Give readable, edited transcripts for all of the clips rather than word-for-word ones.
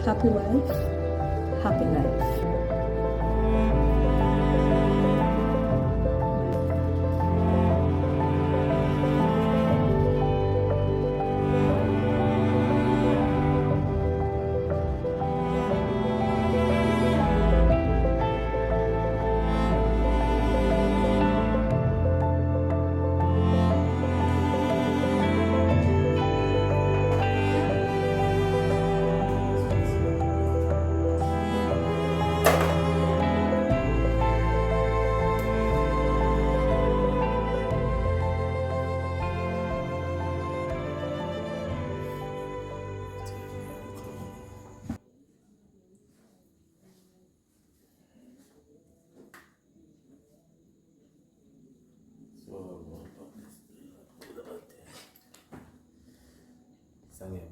Happy wife, happy life.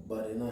Body now.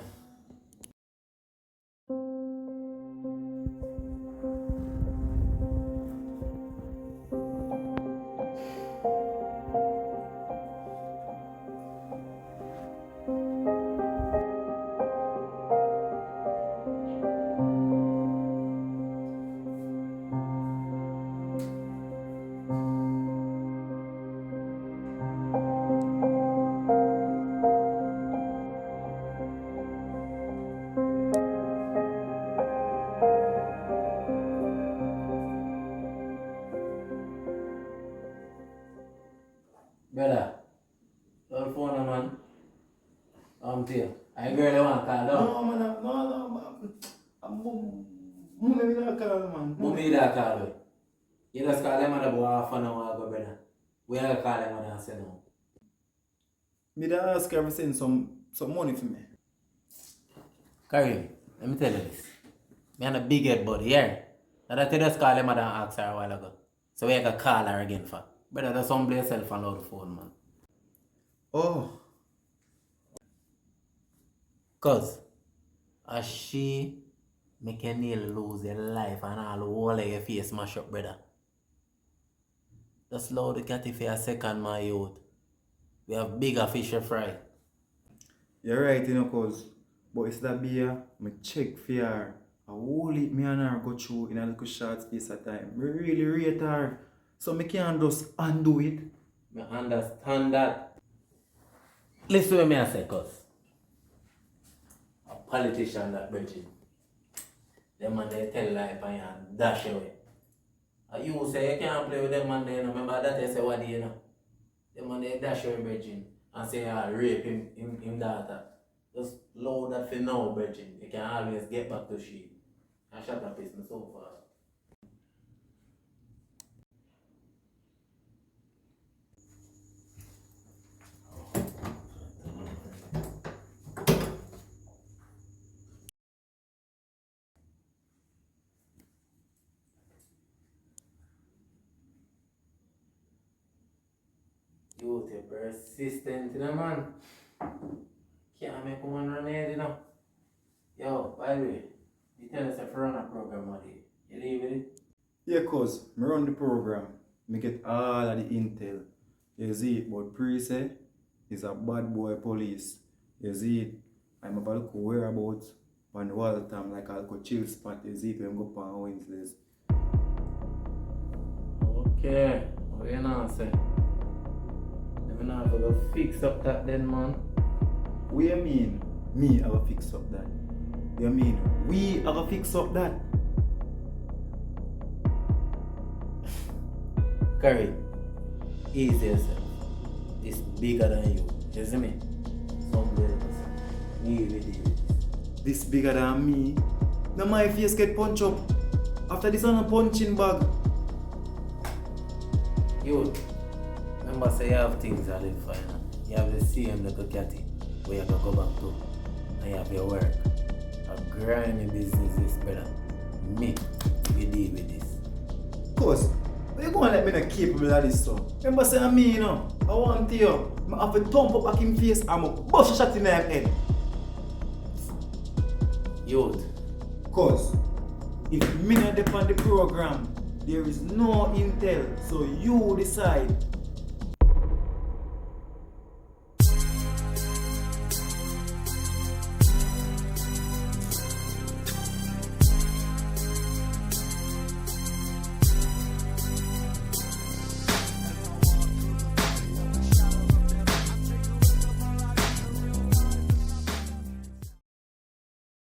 Brother, don't phone man. Dear. I girl want call down. No, man. Mummy will call, man. Mummy da call we. You just call them and about half an hour ago, brother. We are call them and say no. Me da ask her to send some money for me. Karim, let me tell you this. Me and a big head buddy, yeah. Now that you just call them and ask her a while ago. So we can call her again for. Brother, that's somebody yourself and load the phone, man. Oh. Cause as she make a nail lose your life and all the whole of your face smash up, brother. Just load the cat for a second, my youth. We have bigger fish to fry. You're right, cause but it's that beer, me check for her. I whole it me and her go through in a little short space of time. Me really rate her. So me can't just undo it. I understand that. Listen to me I say, cuz. A politician that Bridget. Them man they tell lie and you dash away. And you say you can't play with them man there, you know. Remember that they say what you know. Them man they dash away Bridget and say you rape him daughter. Just load that for now, Bridget. You can always get back to she. And shut up is me so far. Youth, you're persistent, you know, man. Can't make one run ahead, you know. Yo, by the way, you tell us if you run a program what day. You leave with it? Yeah, cause me run the program. Me get all of the intel. You see it, but Pre say is a bad boy police. You see it, I'm a look whereabouts on the wall time like I'll go chill spot. You see it when go on Wednesdays. Okay, what you know say? I'm not gonna fix up that then, man. What you mean? Me I will fix up that. You mean we are gonna fix up that? Curry, easy yourself. It's bigger than you. You see me? Somebody else. Me with this. This bigger than me. Now my face get punch up. After this on a punching bag. You remember say you have things that live for, you know? You have the same little catty where you can go back to. And you have your work. A grinding business is better. Me, we deal with this. Cause you gonna let me not capable of this so. Remember saying me, I want you. I have to thump up back in face and I'm a bust a shot in their head. Youth. Cause if me not depend on the program, there is no intel. So you decide